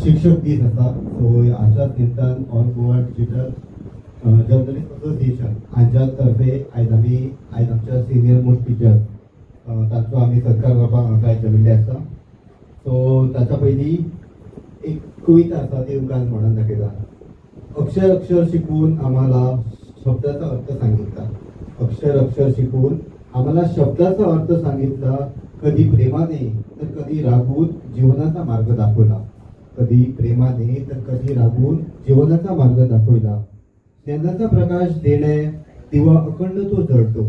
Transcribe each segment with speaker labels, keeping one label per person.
Speaker 1: शिक्षक दीस आसा. सो हाच्या निमतान all Goa digital journalist association हांच्या तर्फे आयज आमच्या सिनियर मोस्ट टीचर तांचो आमी सत्कार करपाक हांगा जमिल्ले आसा. सो ताच्या पयलीं एक कविता आसा ती तुमकां म्हणून दाखयता. अक्षर अक्षर शिकून आम्हाला शब्दाचा अर्थ सांगितला. अक्षर अक्षर शिकून आम्हाला शब्दाचा अर्थ सांगितला. कधी प्रेमाने तर कधी रागून जीवनाचा मार्ग दाखवला. कधी प्रेमाने तर कधी रागून जीवनाचा मार्ग दाखवला. ज्ञानाचा प्रकाश देण्या दिवा अखंड तो जळतो.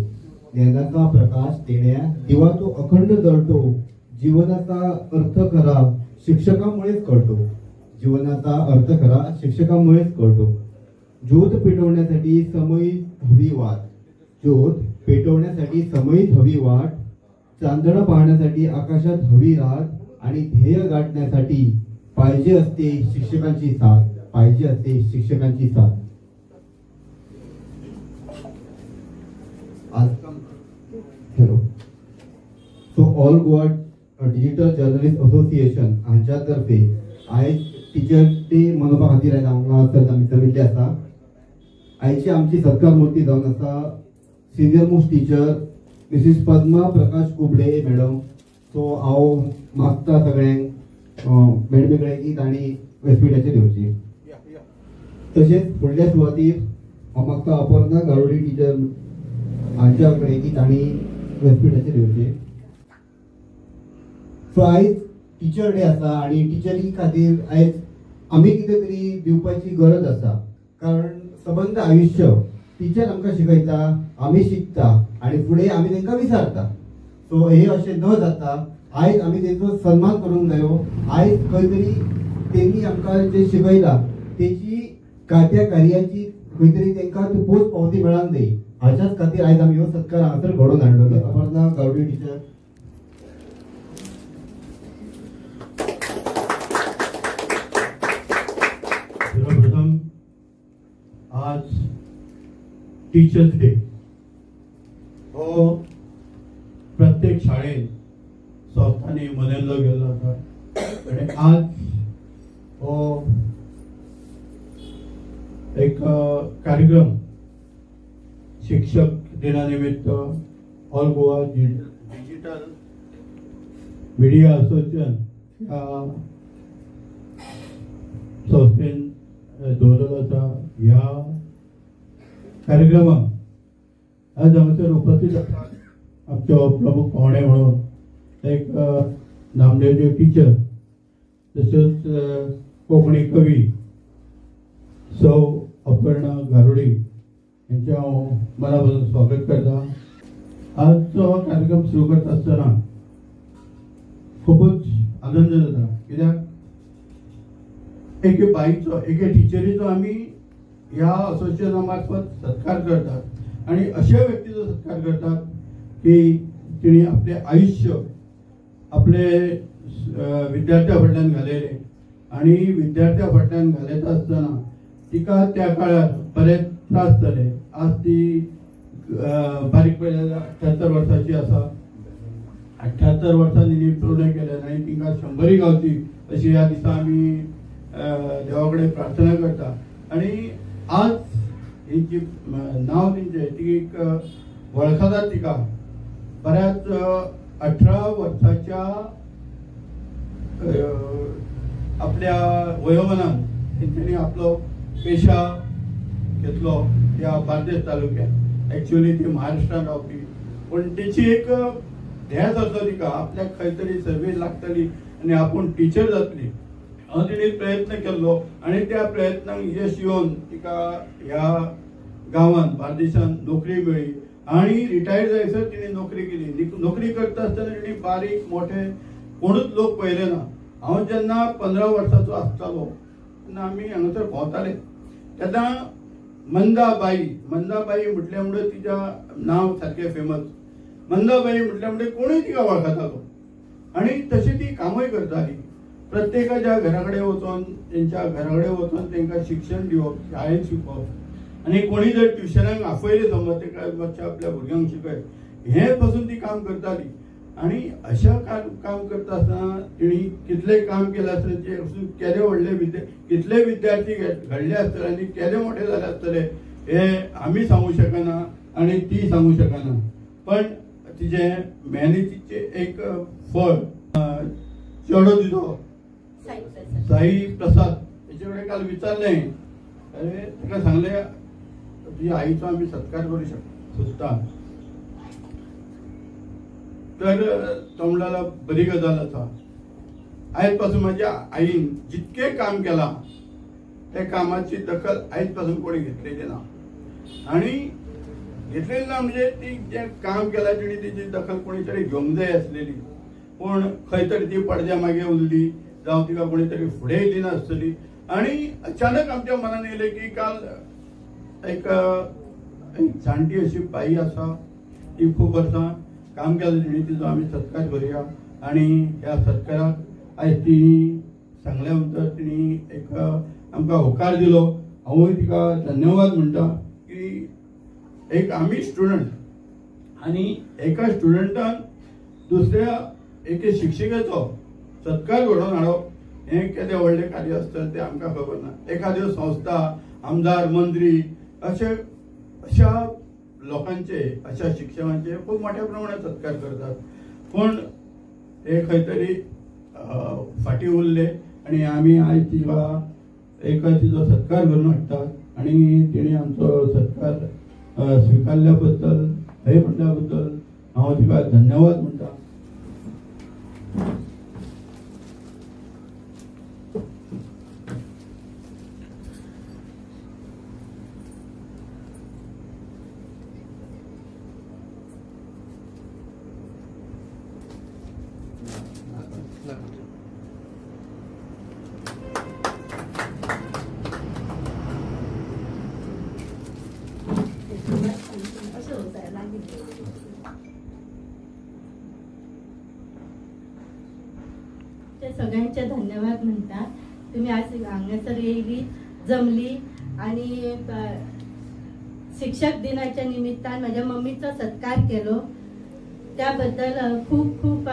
Speaker 1: ज्ञानाचा प्रकाश देण्या दिवा तो अखंड जळतो. जीवनाचा अर्थ खरा शिक्षकामुळेच कळतो. जीवनाचा अर्थ खरा शिक्षकामुळेच कळतो. ज्योत पेटवण्यासाठी समयीत हवी वाट. ज्योत पेटवण्यासाठी समयीत हवी वाट. चांदणं पाहण्यासाठी आकाशात हवी रात. आणि ध्येय गाठण्यासाठी पाहिजे असते शिक्षकांची साथ. पाहिजे असते शिक्षकांची साथ. Hello. So all Goa digital journalist association हांच्या तर्फे आयज टीचर डे मनोवपा खातीर आयज हांगा आमी जमिल्ले आसा. आयची आमची सत्कार मुर्ती जावन आसा senior most teacher Mrs Padma Prakash Kubde madam. So हांव मागता सगळ्यांक मॅडमी कडेन की तांणी व्यासपीठाचेर येवची. तशेंच फुडल्या सुवातेर हांव मागता अपर्णा गावडे टीचर हांच्या कडेन की तांणी व्यासपीठाचेर येवचे. सो आयज टीचर डे आसा आनी टिचरी खातीर आयज आमी कितें तरी दिवपाची गरज आसा. कारण सबंद आयुश्य टीचर आमकां शिकयता, आमी शिकता आनी फुडें आमी तांकां विचारता. सो हे अशें न जाता आयज आमी तेंचो सन्मान करूंक जायो. आयज खंय तरी तेणी आमकां जे शिकयला तेची त्या कार्याची खंय तरी तांकां पोच पावती मेळूंक जाय. हाच्याच खातीर आयज आमी हो सत्कार हांगासर घडोवन हाडलो. अपर्णा गावडे टीचर.
Speaker 2: सर्वप्रथम आज टीचर्स डे हो प्रत्येक शाळेत संस्थांनी मनयल्लो गेल्लो आसा. आणि आज हो एक कार्यक्रम शिक्षक दिना निमित्त all Goa digital media association ह्या संस्थेन दवरलेलो आसा. ह्या कार्यक्रमाक आज हांगासर उपस्थित आसात आमच्यो प्रमुख पाहुणे म्हणून एक नामनेचे टीचर तशेंच कोंकणी कवी सौ अपर्णा गारुडे यांचे हांव मना पासून स्वागत करता. आजचो कार्यक्रम सुरू करता आसतना खूपच आनंद जाता. कित्याक एके बाईचो एके टिचरीचो आमी ह्या असोसिएशना मार्फत सत्कार करतात आणि अशा व्यक्तीचो सत्कार करतात की तिने आपले आयुष्य आपले विद्यार्थ्या फाटल्यान घालयले. आणि विद्यार्थ्या फाटल्यान घालयता आसतना तिका त्या काळार बरेच त्रास जाले. आज ती बारीक पडलेल्या 78 वर्साची आसा. 78 वर्सांनी तिने पूर्ण केले आणि तिका 100 गावची अशी ह्या दिसा आमी देवा कडेन प्रार्थना करता. आणि आज हेंची नांव तेंचें ती एक वळखतात. तिका बऱ्याच 18 वर्साच्या आपल्या वयोमानान तेंच्यांनी आपलो पेशा घेतलो त्या बार्देस तालुक्यात. एक्चुअली ती महाराष्ट्रात रावपी पण तेची एक ध्यास असो तिका आपल्याक खंय तरी सर्वीस लागतली आनी आपूण टीचर जातली हांव तिणे प्रयत्न केल्लो. आणि त्या प्रयत्नाक यश येवन तिका ह्या गांवांत बार्देशांत नोकरी मेळ्ळी. आणि रिटायर जायसर तिणे नोकरी केली. नोकरी करता आसतना तिणे बारीक मोठे कोणूच लोक पळयले ना. हांव जेन्ना 15 वर्साचो आसतालो तेन्ना आमी हांगासर भोंवताले तेन्ना मंदाबाई म्हटल्या म्हणून तिच्या नांव सारकें फेमस. मंदाबाई म्हटल्या म्हणून कोणूय तिका वळखतालो आणि तशी ती कामय करताली. प्रत्येकाच्या घराकडे वचून त्यांच्या घराकडे वचून तांकां शिक्षण दिवप, शाळेंत शिकवप आणि कोणी जर ट्युशनाक आफयले समज ताका मातशें आपल्या भुरग्यांक शिकय हे पासून ती काम करताली. आणि अशा काम करता असताना तिणी कितले काम केलं असेल ते केले व्हडले कितले विद्यार्थी घडले असतले आणि केले मोठे झाले असतले हे आम्ही सांगू शकना आणि ती सांगू शकना, पण तिचे मेहनतीचे एक फळ चेडो दिलो साई प्रसाद याच्याकडे काल विचारले, अरे तिका सांगले तुझ्या आईचा आम्ही सत्कार करू शकता, तर तो म्हणला बरी गजाल आसा. आयज पासून माझ्या आईन जितके काम केला त्या कामाची दखल आयज पासून कोणी घेतलेली ना, आणि घेतलेली ना म्हणजे ती जे काम केला तिने तिची दखल कोणीतरी घेवंक जाय आसलेली, पण खंय तरी ती पडद्या मागे उरली जावं तिका कोणीतरी फुडें येयली नासतली. आणि अचानक आमच्या मनान येयलें की काल एक जाणटी अशी बाई आसा, ती खूप वर्सां काम केलं तिने, तिचो आम्ही सत्कार करूया. आणि ह्या सत्काराक आयज तिणी सांगल्या नंतर तिणी एक आमकां होकार दिलो. हांवूय तिका धन्यवाद म्हणटा की एक आम्ही स्टुडंट आणि एका स्टुडंटान दुसऱ्या एके शिक्षिकेचो सत्कार घडोवन हाडप हे केदे व्हडले कार्य आसतलें ते आमकां खबर ना. एखाद्यो संस्था आमदार मंत्री अशा लोकांचे अशा शिक्षकांचे खूप मोठ्या प्रमाणात सत्कार करतात, पण ते खंय तरी फाटी उरले आणि आम्ही आज तिचो सत्कार करून हाडटात. आणि तिने आमचो सत्कार स्वीकारल्याबद्दल हे म्हटल्याबद्दल हांव तिका धन्यवाद म्हणटा.
Speaker 3: सगळ्यांचे धन्यवाद म्हणता. तुम्ही आज हांगासर येयली जमली आणि शिक्षक दिनाच्या निमित्तान माझ्या मम्मीचो सत्कार केलो त्याबद्दल खूप खूप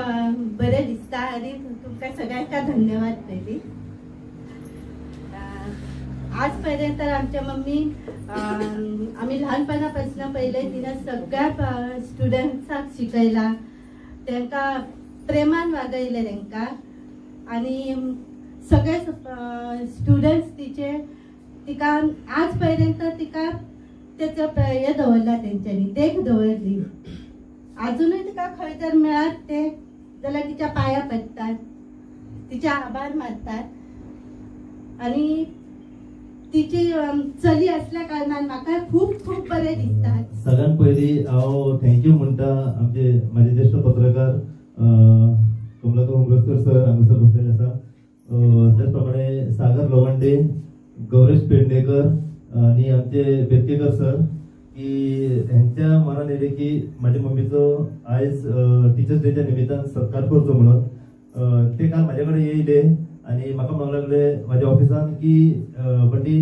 Speaker 3: बरे दिसता आणि तुमकां सगळ्यांका धन्यवाद पयली. आजपर्यंत आमच्या मम्मी आम्ही लहानपणापासून पहिले तिने सगळ्या स्टुडंट्सांक शिकयला, तांकां प्रेमान वागयले तांकां, आणि सगळे स्टुडंट्स तिका आजपर्यंत तिका त्याचं हे दवरला, तेंच्यांनी देख दवरली. अजूनही तिका खंय जर मेळत ते जाल्यार तिच्या पाया पडटात, तिचे आभार मानतात. आणि तिची चली असल्या कारणान म्हाका खूप खूप बरे दिसतात.
Speaker 4: सगळ्यात पयलीं हांव थँक्यू म्हणटा माझे ज्येष्ठ पत्रकार कमलाकर उमरसकर सर हांगासर बसलेले आसा, त्याच प्रमाणे सागर लोवंडे, गौरेश पेडणेकर आणि आमचे बेतकेकर सर, की ह्यांच्या मनान येले की माझ्या मम्मीचो आयज टिचर्स डेच्या निमित्तान सत्कार करचो म्हणून. ते काल माझ्या कडेन येयले आणि म्हाका म्हणूंक लागले माझ्या ऑफिसान की बंटी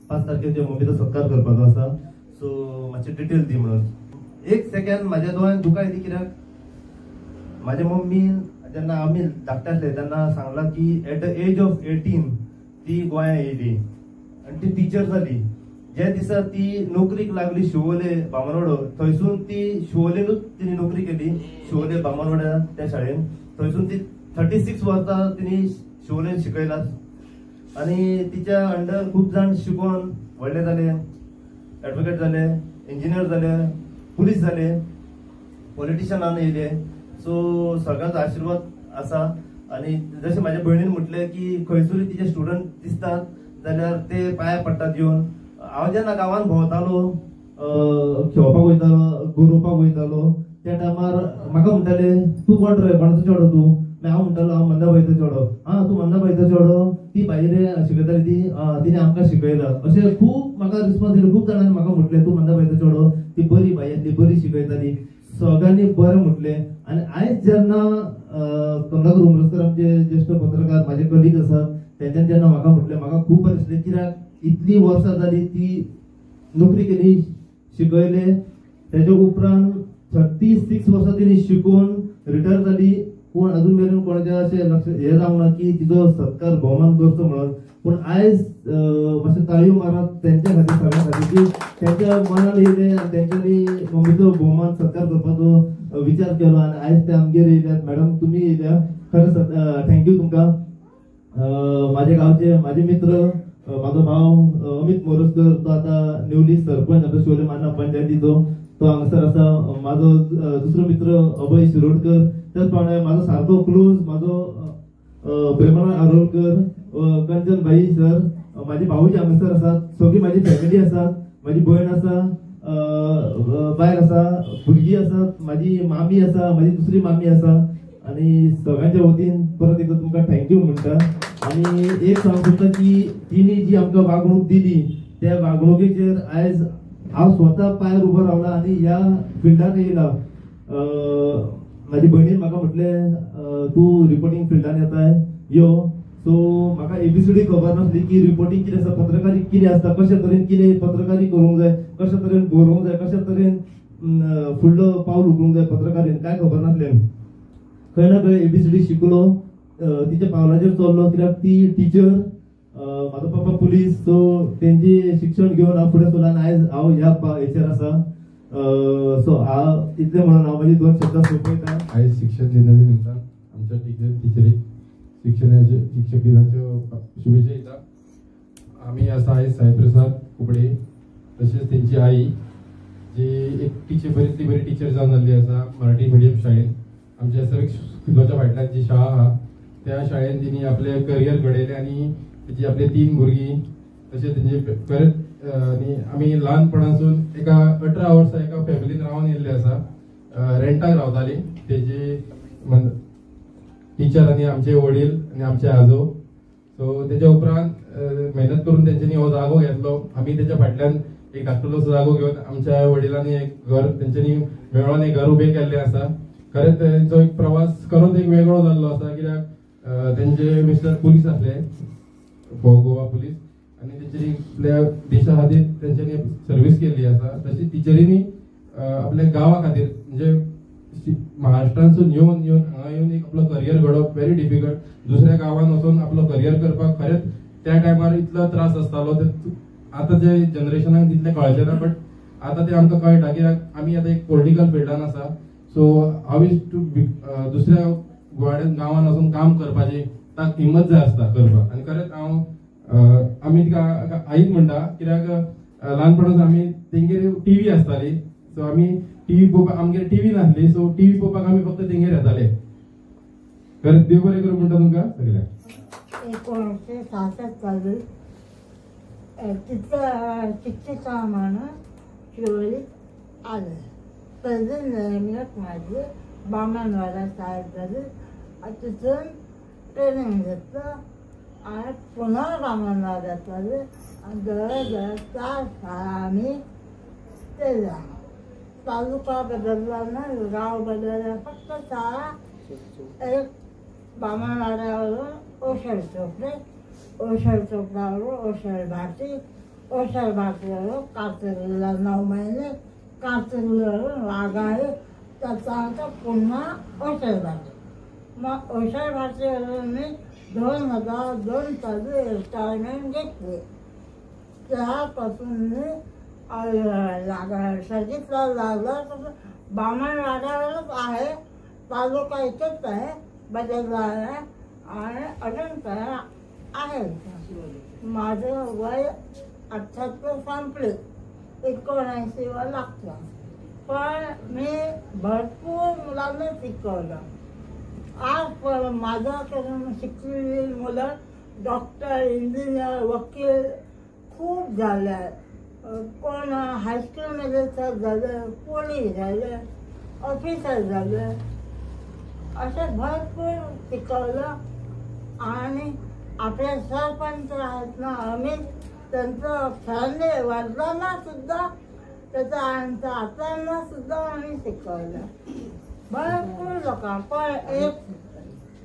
Speaker 4: 5 तारखेच्या मम्मीचो सत्कार करपाचो आसा, सो मातशे डिटेल दी म्हणून. एक सेकंड माझ्या दोळ्यान दुकां येयली, कित्याक माझ्या मम्मीन जेन्ना आमी धाकटे आसले तेन्ना सांगला की एट द एज ऑफ 18 ती गोंया येयली आणि ती टिचर जाली. ज्या दिसा ती नोकरीक लागली शिवोले बामणवाडो, थंयसून ती शिवोलेनूच तिने नोकरी केली, शिवोले बामणवाड्या त्या शाळेन. थंयसून ती 36 वर्सां तिने शिवोलेन शिकयला आणि तिच्या अंडर खूप जाण शिकून व्हडले जाले, ॲडवोकेट जाले, इंजिनियर जाले, पुलीस जाले, पॉलिटिशियनान येयले. सो सगळ्यांचो आशीर्वाद आसा. आणि जशें माझ्या भयणीन म्हटलें की खंयसरूय तिचे स्टुडंट दिसतात जाल्यार ते पांया पडटात येवन. हांव जेन्ना गांवांत भोंवतालो, खेळपाक वयतालो, गरोवपाक वयतालो, त्या टायमार म्हाका म्हणटाले तूं कोण रे, कोणाचो चेडो तूं? हांव म्हणटालो हांव मंदाबाईचो चेडो. तूं मंदाबाईचो चेडो? ती बाई रे शिकयताली ती, तिने आमकां शिकयला. अशें खूब म्हाका रिस्पॉन्स दिलो. खूब जाणांनी म्हाका म्हटलें तूं मंदाबाईचो चेडो, ती बरी बाई आसली, बरी शिकयताली. सगळ्यांनी बरें म्हटलें. आणि आयज जेन्ना कमलाकर उमरसकर आमचे ज्येष्ठ पत्रकार माझे कलीग आसात, तेंच्यांनी जेन्ना म्हाका म्हटलें म्हाका खूब बरें दिसलें, कित्याक इतली वर्सां जाली ती नोकरी केली, शिकयले. तेजे उपरांत 36 वर्सां तिने शिकून रिटायर जाली पूण अजून मेरेन कोणाच्या अशें लक्ष हे जावंक ना की तिचो सत्कार भोवमान करचो म्हणून. पूण आयज मातशें ताळयो मारत तेंच्या खातीर सगळ्या खातीर की तेंच्या मनान येयलें आनी तेंच्यांनी मम्मीचो भोवमान सत्कार करपाचो विचार केलो आनी आयज ते आमगेर येयल्यात. मॅडम तुमी येयल्या खरेंच थँक्यू तुमकां. माझे गांवचे माझे मित्र माझो भाव अमित मोरजकर तो आता न्यूली सरपंच आपल्या शोले मान्ना पंचायतीचो तो हांगासर आसा. माझो दुसरो मित्र अभय शिरोडकर, त्याच प्रमाणे माझो सारको क्लोज माझो प्रेमानंद आरोलकर, कंचन भाई सर, माझे भाऊजी हांगासर आसात. सगळी माझी फॅमिली आसात, माझी भयण आसा, बायल आसा, भुरगीं आसात, माझी मामी आसा, माझी दुसरी मामी आसा आणि सगळ्यांच्या वतीन परत एकदा तुमकां थँक्यू म्हणटा. आणि एक सांगूंक सोदता की तिणी जी आमकां वागणूक दिली त्या वागणुकीचेर आयज हांव स्वता पांयार उबो रावला आणि ह्या फिल्डान येयला. माझी भयणीन म्हाका म्हटलें तूं रिपोर्टिंग फिल्डान येताय यो. सो म्हाका एबीसीडी खबर नासली की रिपोर्टिंग कितें आसा, पत्रकारी कितें आसता, कशा तरेन कितें पत्रकारी करूंक जाय, कशा तरेन बरोवंक जाय, कशा तरेन फुडलो पावल उखलूंक जाय पत्रकारीन, कांय खबर नासलें. खंय ना खंय एबीसीडी शिकलो, तिच्या पावलाचेर चल्लो कित्याक ती टिचर, म्हाजो पप्पा पुलीस. सो तेंचे शिक्षण घेवन हांव फुडें सरलो आनी आयज हांव ह्या हेचेर आसा. सो हांव इतलें म्हणून हांव म्हाजी 2 शब्द सोंपयता.
Speaker 5: आयज शिक्षक दिनाच्या निमतान आमच्या टिचरीक शिक्षक दिनाच्यो शुभेच्छा दिता. आमी आसा आयज साईप्रसाद कुबडे, तशेंच तेंची आई जी एक टिचर बरी टीचर जावन जाल्ली आसा मराठी मिडियम शाळेन. आमच्या सगळ्या स्कुलाच्या फाटल्यान जी शाळा आहा त्या शाळेन तिणी आपले करियर घडयलें आनी तेची आपले 3 भुरगीं तशेंच तेंचे परत आनी आमी ल्हानपणासून एका 18 वर्सां एका फॅमिलीन रावन येयल्ले आसा. रेंटाक रावताली तेजे टिचर आनी आमचे वडील आनी आमचे आजो. सो तेच्या उपरांत मेहनत करून तेंच्यांनी हो जागो घेतलो. आमी तेच्या फाटल्यान एक धाकटुलोसो जागो घेवन आमच्या वडिलांनी एक घर तेंच्यांनी मेळोन एक घर उबें केल्लें आसा. खरेंच तेंचो एक प्रवास खरोच एक वेगळो जाल्लो आसा कित्याक तेंचे मिस्टर पुलीस आसले, गोवा पुलीस, आनी तेंच्यांनी आपल्या देशा खातीर तेंच्यांनी सर्वीस केल्ली आसा. तशीच टिचरींनी आपल्या गांवा खातीर म्हणजे महाराष्ट्रांतसून येवन हांगा येवन एक आपलो करियर घडोवप व्हेरी डिफिकल्ट. दुसऱ्या गांवांत वचून आपलो करियर करपाक खरेंच त्या टायमार इतलो त्रास आसतालो. आतांच्या जनरेशनाक तितलें कळचें ना, बट आतां तें आमकां कळटा कित्याक आमी आतां एक पॉलिटिकल फिल्डान आसा. सो हांव इज टू दुसऱ्या गांवांत वचून काम करपाची ताका हिम्मत जाय आसता करपाक. आनी खरेंच हांव आमी तिका आईक म्हणटा कित्याक ल्हानपणासून आमी तेंगेर टीव्ही आसताली. सो आमी टीव्ही पळोवपाक आमगेर टीव्ही नासली, सो टीव्ही पळोवपाक आमी फक्त तेंगेर येताले. खरेंच देव बरें करूं म्हणटा तुमकां सगळ्यांक.
Speaker 6: 1966 साली तिथं शिक्षिका म्हणून शिवोलीत आले. पहिली नेमणूक माझी बामणवाडा साहेब झाली. तिथून ट्रेनिंग घेतलं आणि पुन्हा बामणवाड्यात आले आणि जवळजवळ 4 शाळा आम्ही केल्या. तालुका बदलला ना, गाव बदलला, फक्त शाळा एक बामणवाड्यावरून ओशळ चौकडे, ओशळ चौकडावरून ओशळ भाटी, ओशळ भाटीवरून कातरला 9 महिने, कातरवरून वाघाळे, त्याचा पुन्हा ओशळ भाटी. मग ओशळ भाटीवरून मी 2002 साली रिटायरमेंट घेतली. त्यापासून मी सर्जिसला लागला. बामणवाड्यावरच आहे, तालुका इथेच आहे, बदलला आहे आणि अजून काय आहे. माझं वय 78 संपले, 79 वर लागतं. पण मी भरपूर मुलांना शिकवलं. आज पण माझ्याकडून शिकलेली मुलं डॉक्टर, इंजिनियर, वकील खूप झाले आहेत. कोण हायस्कूलमध्ये सर झालं, पोलीस झालं, ऑफिसर झालं, असे भरपूर शिकवलं. आणि आपले सरपंच आहेत ना अमित, त्यांचं फॅमिली वर्धांना सुद्धा त्याचा आमच्या आत्यांना सुद्धा आम्ही शिकवलं. भरपूर लोक पण एक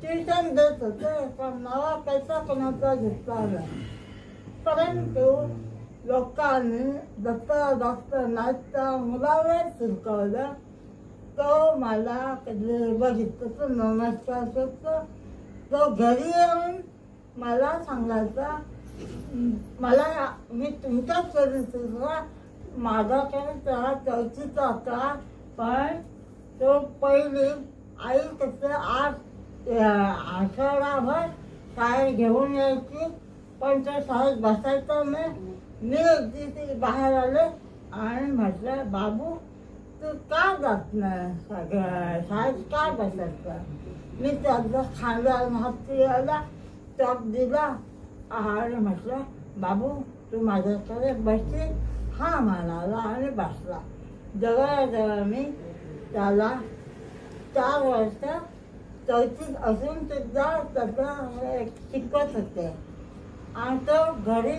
Speaker 6: ट्युशन देत होते, पण नवा पैसा कोणाचा घेतला नाही. परंतु लोकांनी डॉक्टर नाहीत मुलावर शिकवलं तो मला कधी बघितलं तर नमस्कार करतो. तो घरी येऊन मला सांगायचा, मला मी तुमच्याच चरित्र माझ्याकडे त्या चौथीचा होता, पण तो पहिली आई कसं आठवडाभर शाळेत घेऊन यायची, पण तो शाळेत बसायचा नाही. मी अगदी ती बाहेर आले आणि म्हटलं, बाबू तू का जात नाही शाळेत का बसायचं? मी त्याचा खांद्यावर हात आला, चॉक दिला आणि म्हटलं, बाबू तू माझ्याकडे बसशील? हा म्हणाला आणि बसला. जवळजवळ मी त्याला 4 वर्ष चौथीत असून सुद्धा त्याचं शिकवत होते. आणि तो घरी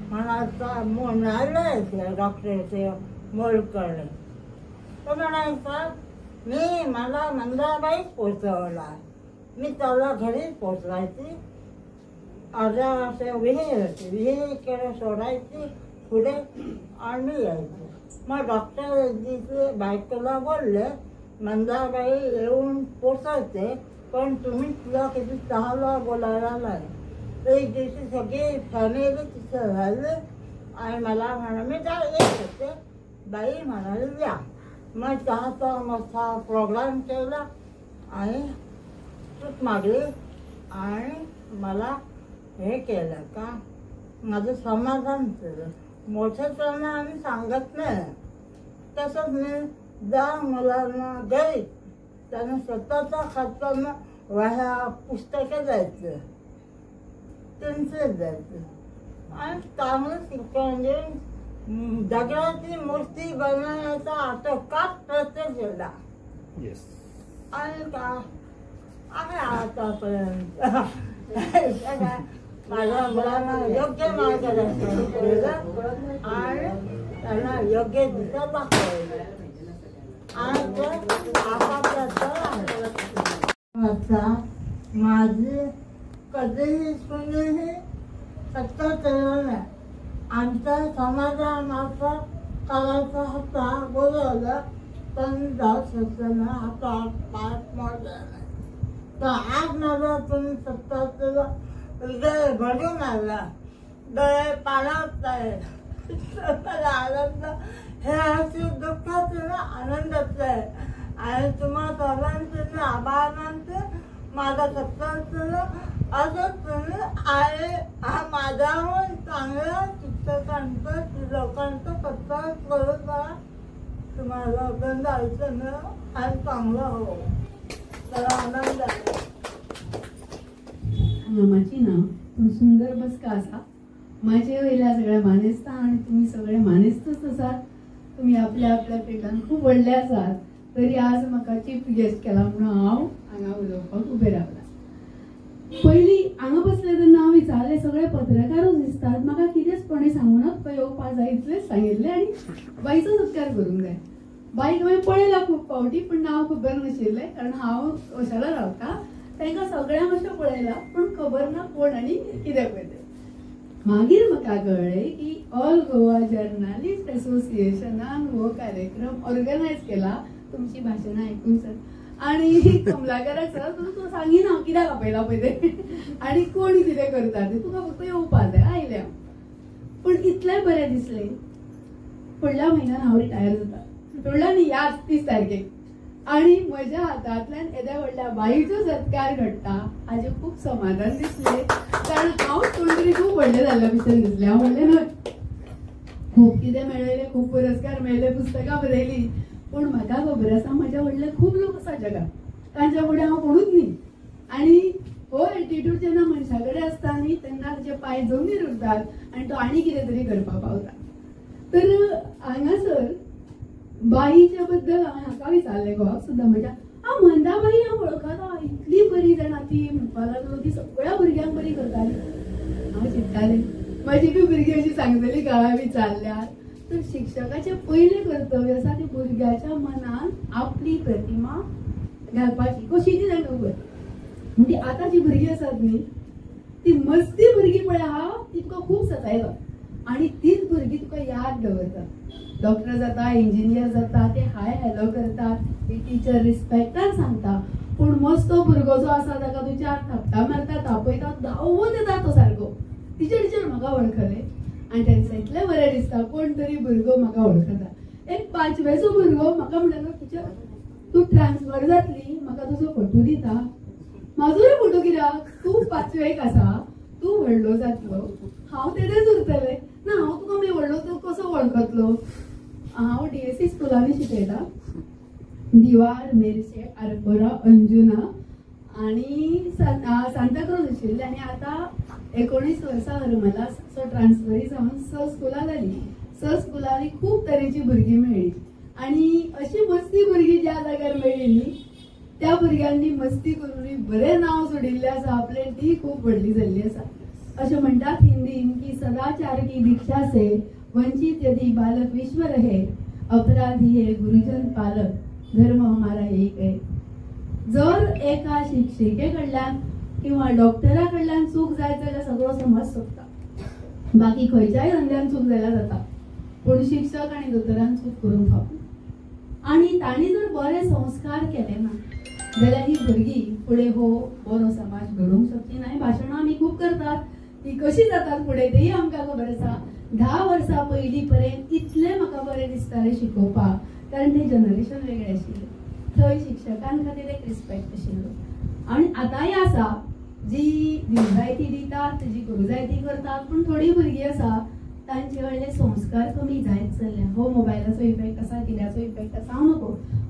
Speaker 6: म्हणायचा, म्हणायला डॉक्टरचे मोलकडे, तो म्हणायचा मला मंदाबाईच पोचवला. मी त्याला घरी पोचवायची. अर्ध्या वर्ष विहीर होती, विहिरीकडे सोडायची पुढे आणि यायची. मग डॉक्टर तिथे बायकोला बोलले, मंदाबाई येऊन पोचवते, पण तुम्ही तुला किती 6ला बोलायला नाही. एक दिवशी सगळी फॅमिली तिथं राहिले आणि मला म्हणा, मी त्या येत होते. बाई म्हणाली या. मग चहाचा मोठा प्रोग्राम केला आणि सूट मागली आणि मला हे केलं का माझं समाधान केलं. मोठं त्यांना आम्ही सांगत नाही. तसंच मी ज्या मुलांना घरी त्यांना स्वतःच्या खर्चानं वह्या पुस्तकं द्यायचं, पेन्सिल द्यायचं आणि चांगलं शिकवून देऊन दगडाची मूर्ती बनवण्याचा आटोकाट प्रयत्न केला. आणि का आहे आतापर्यंत माझ्या मुलांना योग्य मार्गदर्शन केलं आणि त्यांना योग्य दिशा दाखवली आणि ते आपापल्या माझी कधीही कुणीही सत्ता केलं नाही. आमच्या समाजामार्फत करायचा होता बोलवलं, पण जात होतं आता पाठ मोडला नाही. तर आज माझा तुम्ही सत्ता केलं, हृदय भरून आला, डोळे पाणावत आहे. आनंद हे असे दुःखाचं ना आनंदाचं आहे. आणि तुम्हा सर्वांचे आभार मानते. माझा सत्ता केलं असं तुम्ही आहे. हा माझ्याहून चांगल्या शिक्षकांचं लोकांचं सत्ता करत राहा. तुम्हाला बंद आयुष्य मिळव आणि चांगलं हो. तर आनंद आहे.
Speaker 7: मामाची ना तुम्ही सुंदर बसका असा. माझे वयल्या सगळ्या मानेस्ता आणि तुम्ही सगळे मानेस्तच आसात. तुम्ही आपल्या आपल्या पेटान खूप व्हडले आसात. तरी आज म्हाका चीफ गेस्ट केला म्हणून हांव हांगा उलोवपाक उबें रावला. पयलीं हांगा बसले तेन्ना हांव विचारलें, सगळे पत्रकारूच दिसतात, म्हाका कितेंच कोणी सांगूनच तो येवपाक जाय इतलेंच सांगिल्लें आनी बाईचो सत्कार करूंक जाय. बाईक हांवें पळयला खूब फावटी, पण नांव खबर नाशिल्लें, कारण हांव ओशाला रावता. तांकां सगळ्यांक अशें पळयलां, पण खबर ना कोण आनी कित्याक पळयलें. मागीर म्हाका कळ्ळें की ऑल गोवा जर्नलिस्ट असोसिएशनान हो कार्यक्रम ऑर्गनायज केला तुमची भाशणां आयकून सर. आणि कमलाकराक सर तूं सांगिना हांव कित्याक आपयला पळय ते आनी कोण कितें करता ते, तुका फक्त येवपाक जाय. आयलें हांव. पण इतलें बरें दिसलें. फुडल्या म्हयन्यान हांव रिटायर जाता. फुडल्या न्ही, ह्याच 30 तारखेक. आणि म्हज्या हातांतल्यान येद्या व्हडल्या बाईचो सत्कार घडटा हाजें खूप समाधान दिसलें. कारण हांव तरी खूप व्हडलें जाल्ल्या भशेन दिसलें. हांव व्हडलें न्हय, खूब कितें मेळयलें, खूब पुरस्कार मेळयले, पुस्तकां बरयलीं, पूण म्हाका खबर आसा म्हजे व्हडले खूब लोक आसा जगात, तांच्या फुडें हांव कोणूच न्ही. आनी हो एटिट्यूड जेन्ना मनशा कडेन आसता न्ही, तेन्ना ताचे पांय जमनीर उरतात आनी तो आनी कितें तरी करपाक पावता. तर हांगासर बाईच्या बद्दल हाका विचारलें घोवाक सुद्दां, म्हणटा हांव मंदाबाई हांव वळखता, इतली बरी जाणा ती म्हणपाक लागलो की सगळ्या भुरग्यांक बरी करताली. हांव चिंततालें म्हाजी बी भुरगीं अशी सांगतली गाळा विचारल्यार. तर शिक्षकाचें पयलें कर्तव्य आसा ते भुरग्याच्या मनान आपली प्रतिमा घालपाची. कशी ती जाणा खबर. म्हणजे आतां जी भुरगीं आसात न्ही, ती मस्ती भुरगीं पळय आहा ती तुका खूब सतायता. आणि तीच भुरगीं तुका तुका याद दवरता. डॉक्टर जाता, इंजिनियर जाता, ते हाय हॅलो करतात, ते टीचर रिस्पेक्टान सांगता. पूण मस्तो भुरगो जो आसा ताका तूं 4 थापटा मारता, तापयता, धांवून येता तो सारको. टीचर म्हाका वळखले आनी तांचे इतलें बरें दिसता कोण तरी भुरगो म्हाका वळखता. एक 5वेचो भुरगो म्हाका म्हणलेलो, टीचर तूं ट्रान्सफर जातली, म्हाका तुजो फोटो दिता. म्हाजोय फोटो कित्याक? तूं 5वेक आसा, तूं व्हडलो जातलो, हांव तेदेच उरतलें ना, हांव तुका मी व्हडलो तूं कसो वळखतलो. हांव DSC स्कुलांनी शिकयता, दिवार, मेरशे, आरपोरा, अंजुना आणि सांताक्रूज आशिल्ले. आनी आतां 19 वर्सां हरमला सो ट्रान्सफरी जावन स स्कुलां जाली. स स्कुलांनी खूब तरेची भुरगीं मेळ्ळी आनी अशी मस्ती भुरगीं ज्या जाग्यार मेळ्ळी न्ही त्या भुरग्यांनी मस्ती करून बरें नांव सोडिल्लें आसा आपलें, ती खूब व्हडली जाल्ली आसा. अशें म्हणटात हिंदीन की सदाचार की दीक्षा से वंचित यदि बालक विश्व रहे, अपराधी है गुरुजन पालक, धर्म हमारा एक है. जर एका शिक्षिके कडल्यान किंवा डॉक्टरा कडल्यान चूक जायत जाल्यार सगळो समाज चुकता. बाकी खंयच्याय धंद्यान चूक जाल्यार जाता, पूण शिक्षक आनी दोतोरान चूक करूंक फावना. आनी तांणी जर बरे संस्कार केले ना जाल्यार ही भुरगीं फुडें बरो समाज घडोवंक शकची ना. भाशणां आमी खूब करतात, ती कशी जातात फुडें तेही आमकां खबर आसा. 10 वर्सां पयलीं पर्यंत इतलें म्हाका बरें दिसतालें शिकोवपाक, कारण तें जनरेशन वेगळें आशिल्लें. थंय शिक्षकां खातीर एक रिस्पेक्ट आशिल्लो आनी आतांय आसा, जी दिवजायती दितात, जी गरजायती करतात. पूण थोडीं भुरगीं आसा तांचे व्हडले संस्कार कमी जायत चल्ल्या. हो मोबायलाचो इफेक्ट आसा, कित्याचो इफेक्ट आसा हांव नको,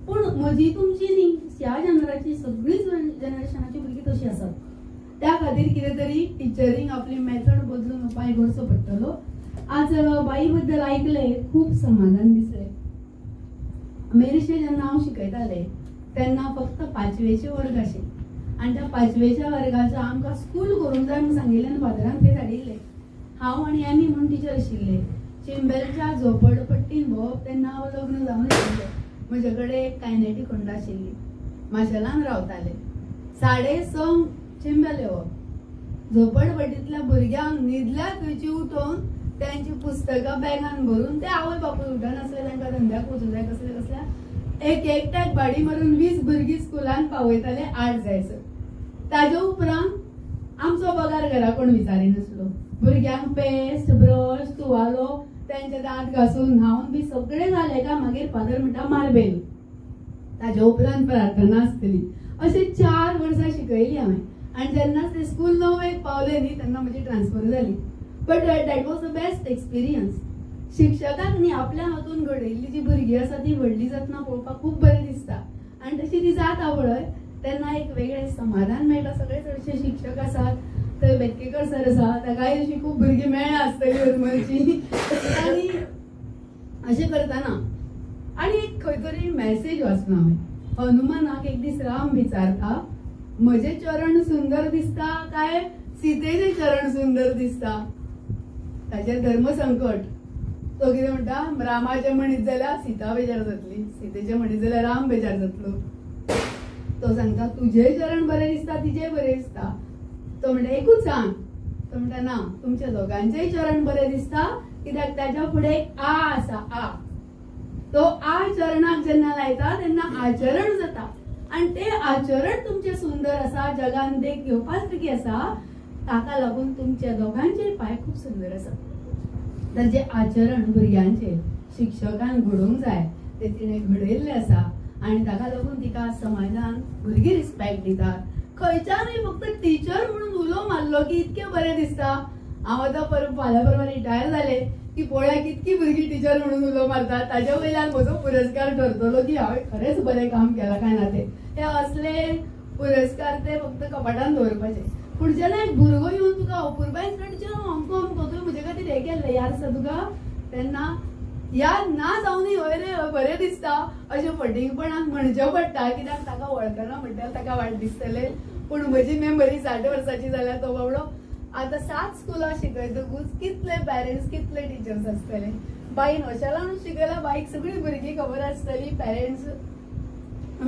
Speaker 7: पूण म्हजी तुमची न्ही, ह्या जनरेशनाची सगळीच जनरेशनाची भुरगीं तशी आसात. त्या खातीर कितें तरी टिचरींग आपली मेथड बदलून उपाय करचो पडटलो. आज बाई बद्दल आयकले, खूब समाधान दिसलें. मेरशे जेन्ना हांव शिकयतालें तेन्ना फक्त 5वेचे वर्ग आशिल्ले आनी त्या 5वेच्या वर्गाचो आमकां स्कूल करूंक जाय म्हूण सांगिल्लें आनी फादरान थंय धाडिल्लें. हांव आनी एमी म्हणून टिचर आशिल्ले. चिंबेलच्या झोपडपट्टीन भोंवप तेन्ना हांव लग्न जावन आशिल्लें. म्हजे कडेन एक कायनेटीक खंड आशिल्ली. माशेलान रावताले. 6:30 चिंबेल येवप. झोपडपट्टींतल्या भुरग्यांक न्हिदल्या थंयची उठोवन त्यांची पुस्तकां बॅगान भरून ते आवय बापूय उठनासले, तांकां धंद्याक वचूंक जाय कसल्या कसल्या एकट्याक भाडी मारून 20 भुरगीं स्कुलान पावयताले 8 जायसर. ताजे उपरांत आमचो पगार घरा कोण विचारिनासलो. भुरग्यांक पेस्ट, ब्रश, तुवालो, त्यांचे दांत घासून न्हावन बी सगळें जालें काय मागीर फादर म्हणटा मारबेल. ताजे उपरांत प्रार्थना आसतली. अशें 4 वर्सां शिकयली हांवें. आनी जेन्ना ते स्कूल 9 पावले न्ही तेन्ना म्हजी ट्रान्सफर जाली. But that was the best experience. शिक्षकांक न्ही आपल्या हातून घडयल्ली जी भुरगीं आसा ती व्हडली जातना पळोवपाक खूब बरें दिसता. आनी तशी ती जाता पळय तेन्ना एक वेगळें समाधान मेळटा. सगळे चडशे शिक्षक आसात, थंय बेतकेकर सर आसा, ताकाय अशी खूब भुरगीं मेळ्ळा आसतली हरमलची. आनी अशें करतना आनी एक खंय तरी मॅसेज वाचना हांवें. हनुमानाक एक दीस राम विचारता, म्हजे चरण सुंदर दिसता काय सीतेचे चरण सुंदर दिसता? ताचेर धर्मसंकट. तो कितें म्हणटा, रामाचे म्हणीत जाल्यार सीता बेजार जातली, सीतेचे म्हणीत जाल्यार राम बेजार जातलो. तो सांगता तुझे चरण बरे दिसता, तिचे बरे दिसता. तो म्हणटा एकूच सांग. तो म्हणटा ना, तुमच्या दोगांचेय चरण बरे दिसता, कित्याक ताच्या फुडें आ आसा, आ. तो आ चरणाक जेन्ना लायता तेन्ना आचरण जाता. आनी ते आचरण तुमचे सुंदर आसा, जगान देख घेवपासारकी आसा, ताका लागून तुमच्या दोगांचे पाय खूब सुंदर आसा. तर जे आचरण भुरग्यांचे शिक्षकान घडोवंक जाय ते तिणें घडयल्लें आसा. आनी ताका लागून तिका समाजान भुरगीं रिस्पेक्ट दितात. खंयच्यानय फक्त टीचर म्हणून उलो मारलो की इतकें बरें दिसता. हांव आतां फाल्यां परवा रिटायर जाले की पळोवया कितकी भुरगीं टीचर म्हणून उलो मारतात. ताच्या वयल्यान म्हजो पुरस्कार ठरतलो की हांवें खरेंच बरें काम केलां काय ना ते. हे असले पुरस्कार ते फक्त कपाटान दवरपाचे. पूण जेन्ना एक भुरगो येवन तुका अपुर्बाय टीचर अमको अमको तुवें म्हजे खातीर हें केल्लें याद आसा तुका, तेन्ना याद ना जावनय हय रे बरें दिसता अशें फटींगपणान म्हणचें पडटा. कित्याक ताका वळखना म्हणटार ताका वायट दिसतलें. पूण म्हजी मेमरी 60 वर्सांची जाल्यार तो बाबडो आतां 7 स्कुलां शिकयतकूच कितले पॅरंट्स कितले टिचर्स आसतले. बाईन हॉस्टेलांत शिकयल्यार बाईक सगळीं भुरगीं खबर आसतली, पॅरंट्स.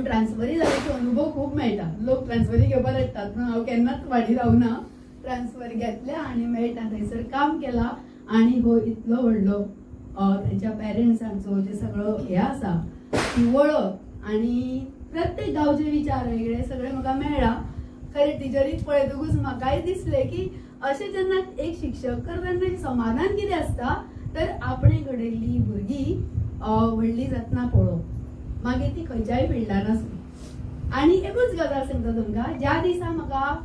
Speaker 7: ट्रान्सफरी जाल्याचो अनुभव खूब मेळटा. लोक ट्रान्सफरी घेवपाक येतात पूण हांव केन्नाच वाडी रावना. ट्रान्सफर घेतल्या आनी मेळटा थंयसर काम केलां आनी हो इतलो व्हडलो त्यांच्या पेरेंट्सांचो जे सगळं हे आसा ती वळख आणि प्रत्येक गांवचे विचार वेगळे सगळे म्हाका मेळ्ळा. खरें टिचरीक पळयतकूच म्हाकाय दिसलें की अशें जेन्ना एक शिक्षक करता तेन्ना समाधान कितें आसता तर आपणे घडयल्लीं भुरगीं व्हडलीं जातना पळोवप मागीर ती खंयच्याय फिल्डान आसूं. आनी एकूच गजाल सांगता तुमकां, ज्या दिसा म्हाका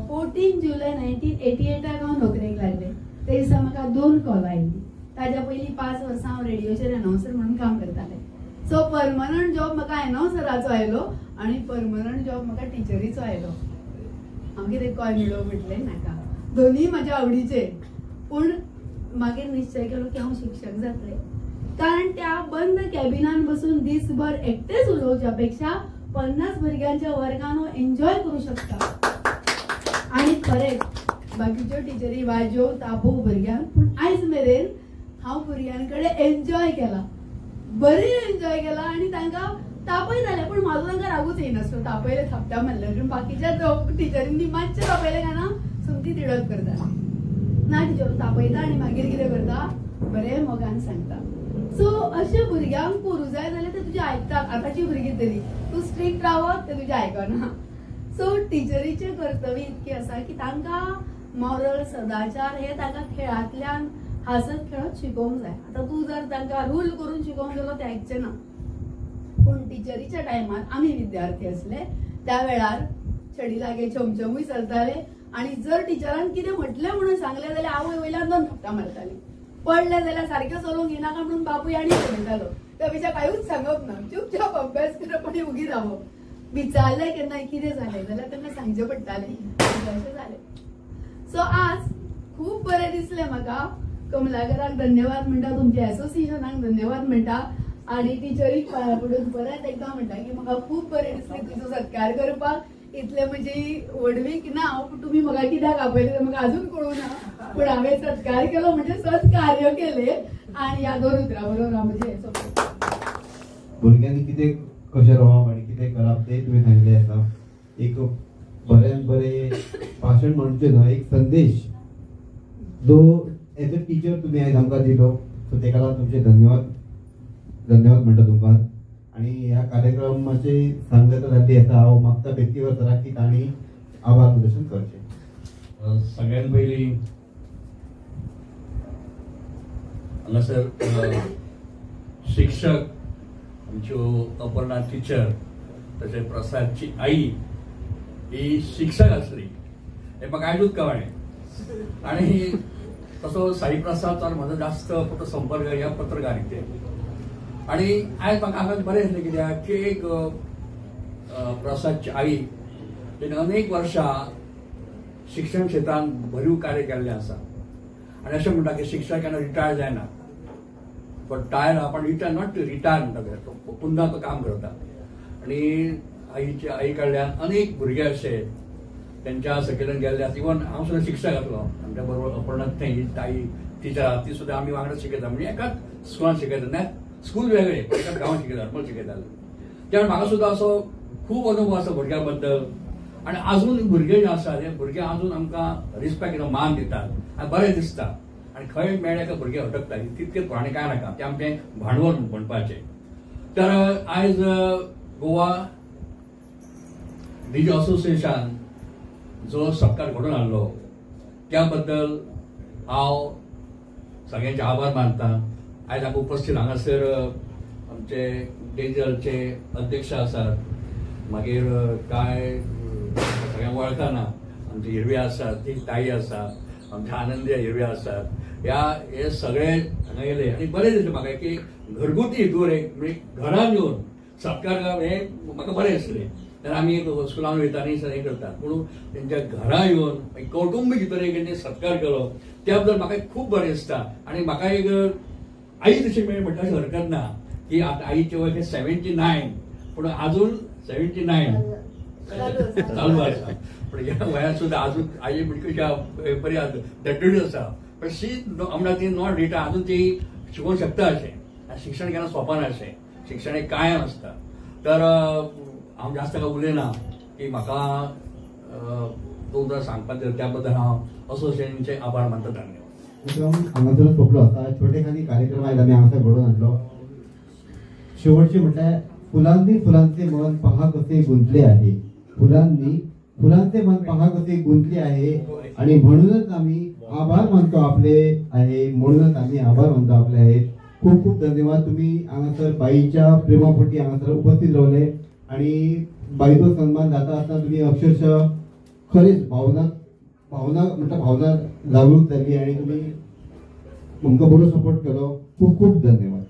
Speaker 7: 14 जुलय 1988 हांव नोकरेक लागलें ते दिसा म्हाका 2 कॉल आयिल्लीं. ताज्या पयलीं 5 वर्सां हांव रेडिओचेर एनाउन्सर म्हणून काम करतालें. सो परमनंट जॉब म्हाका एनाउन्सराचो आयलो आनी परमनंट जॉब म्हाका टिचरीचो आयलो. हांव कितें कॉयनिडो म्हटलें नाका, दोनूय म्हाज्या आवडीचे. पूण मागीर निश्चय केलो की हांव शिक्षक जातलें, कारण त्या बंद कॅबिनान बसून दिसभर एकटेच उलोवच्या पेक्षा 50 भुरग्यांच्या वर्गान हांव एन्जॉय करूं शकता. आनी खरेंच बाकीच्यो टिचरी वाजो तापो भुरग्यांक, पूण आयज मेरेन हांव भुरग्यांकडे एन्जॉय केला, बरी एन्जॉय केला. आनी तांकां तापयताले पूण म्हाजो तांकां रागूच येयनासलो. तापयले थापटा मारले, बाकीच्या टिचरींनी मातशें तापयले काय ना समती तिडक करता. ना टिचर तापयता आनी मागीर कितें करता बरें मोगान सांगता. सो अशें भुरग्यांक करूं जाय जाल्यार ते तुजें आयकतात. आतांची भुरगीं तरी तूं स्ट्रिक्ट रावत ते तुजें आयकना. सो टिचरीचें कर्तव्य इतकें आसा की तांकां मॉरल सदाचार हे तांकां खेळांतल्यान हांसत खेळत शिकोवंक जाय. आतां तूं जर तांकां रूल करून शिकोवंक गेलो ते आयकचे ना. पूण टिचरीच्या टायमार आमी विद्यार्थी आसले त्या वेळार छडी लागे चमचमूय चलताले आनी जर टिचरान कितें म्हटलें म्हणून सांगलें जाल्यार आवय वयल्यान 2 थापटां मारताली. पडले जाल्यार सारकें चलोवंक येनाका म्हणून बापूय आनी पळयतालो. त्या पेक्षा कांयूच सांगप ना, चुपचाप अभ्यास करप आनी उगी रावप. विचारलें केन्नाय कितें जालें जाल्यार तेन्ना सांगचें पडटालें. अशें जालें. सो आज खूब बरें दिसलें म्हाका. कमलाकराक धन्यवाद म्हणटा, तुमच्या एसोसिएशनाक धन्यवाद म्हणटा आनी टिचरीक पांया पडून परत एकदां म्हणटा की म्हाका खूब बरें दिसलें तुजो सत्कार करपाक. इतले म्हणजे वडवीक ना पूण तुमी म्हाका कित्याक आपयलें तें म्हाका अजून कळूना, पूण हांवें सत्कार केलो म्हणजे सत्कार्य केलें आनी ह्या 2 उतरां बरोबर म्हणजे
Speaker 1: भुरग्यांनी कितें कशें रावप आनी कितें करप तें तुवें सांगिल्लें आसा. एक बरें भाशण म्हणचें न्हय, एक संदेश जो एज अ टिचर तुमी आयज आमकां दिलो. सो तेका लागून तुमचे धन्यवाद म्हणटा तुमकां. आणि ह्या कार्यक्रमाची सांगता जाल्ली आसा. हांव मागता व्यक्तीवर सराक की तांणी आभार प्रदर्शन करचें.
Speaker 8: सगळ्यात पयलीं हांगासर शिक्षक आमच्यो अपर्णा टिचर तशेंच प्रसादची आई ही शिक्षक आसली हें म्हाका आयजूच कळ्ळें. आनी तसो साई प्रसादचा म्हाजो जास्त फक्त संपर्क ह्या पत्रकारितेक. आणि आयज म्हाका हांगा बरें दिसलें कित्याक की एक प्रसादची आई तिणें अनेक वर्सां शिक्षण क्षेत्रांत भरीव कार्य केल्लें आसा. आनी अशें म्हणटा की शिक्षक केन्ना रिटायर जायना, पण टायर आपण रिटायर नॉट रिटायर म्हणटा तो पुन्हा तो काम करता. आनी आईच्या आई कडल्यान अनेक भुरगे अशे त्यांच्या सकयल्यान गेल्ले आसा. इवन हांव सुद्दां शिक्षक आसलो, आमच्या बरोबर अपर्णा थंय ताई टिचर आसा ती सुद्दां आमी वांगडा शिकयता. म्हणजे एकाच स्कुलान शिकयता ना, स्कूल वेगळे एकाच गांवांत शिकयता, हरमल शिकयताले. त्या म्हाका सुद्दां असो खूब अनुभव आसा भुरग्यां बद्दल. आनी आजून भुरगे जे आसा ते भुरगे आजून आमकां रिस्पेक्ट मान दितात आनी बरें दिसता. आनी खंय मेळ्ळे का भुरगे अटकता तितकेच आनी कांय नाका, तें आमचें भांडवल म्हणपाचें. तर आयज गोवा रिज असोसिएशन जो सत्कार घडोवन हाडलो त्या बद्दल हांव सगळ्यांचे आभार मानता. आयज आमकां उपस्थित हांगासर आमचे डेजलचे अध्यक्ष आसात, मागीर कांय सगळ्यांक वळखना आमचे हिरवे आसात, ती ताई आसा, आमचे आनंदी हिरवे आसात. हे सगळे हांगा येले आनी बरें दिसलें म्हाका की घरगुती हितूर एक म्हणजे घरान येवन सत्कार हे म्हाका बरें दिसलें. तर आमी स्कुलान वयता आनी हें करतात, पूण तेंच्या घरा येवन कौटुंबीक भितर एक सत्कार केलो त्या बद्दल म्हाका खूब बरें दिसता. आनी म्हाका एक आई तशी मेळ्ळी म्हणटा अशी हरकत ना की आईचे वय 79 पूण अजून 79 चालू आसा. पण ह्या वयात सुद्दां अजून आई म्हणजे बरी डॅड्यूड आसा. पण शी म्हणटा ती नॉट रिटायर, अजून ती शिकोवंक शकता अशें. शिक्षण केन्ना सोंपना अशें, शिक्षण एक कायम आसता. तर हांव जास्त काय उलयना की म्हाका दोन सांगपाक त्या बद्दल हांव असोसिएशनचे आभार मानता. धन्यवाद.
Speaker 1: कार्यक्रम हांगासर सोंपलो आसा. छोटेखानी कार्यक्रम आयज आमी हांगासर घडोवन हाडलो. शेवटचे म्हटल्यार फुलांचे मन पहा कसे गुंतले आहे. फुलांचे मन पहा कसे गुंतले आहे आणि म्हणूनच आम्ही आभार मानतो आपले आहे. म्हणूनच आम्ही आभार मानतो आपले आहेत. खूप खूप धन्यवाद. तुम्ही हांगासर बाईच्या प्रेमापोटी हांगासर उपस्थित रावले आणि बाईचो सन्मान जाता आसतना तुम्ही अक्षरशः खरेच भावना जागृत जाली आणि तुम्ही आमकां बरो सपोर्ट केलो. खूप खूप धन्यवाद.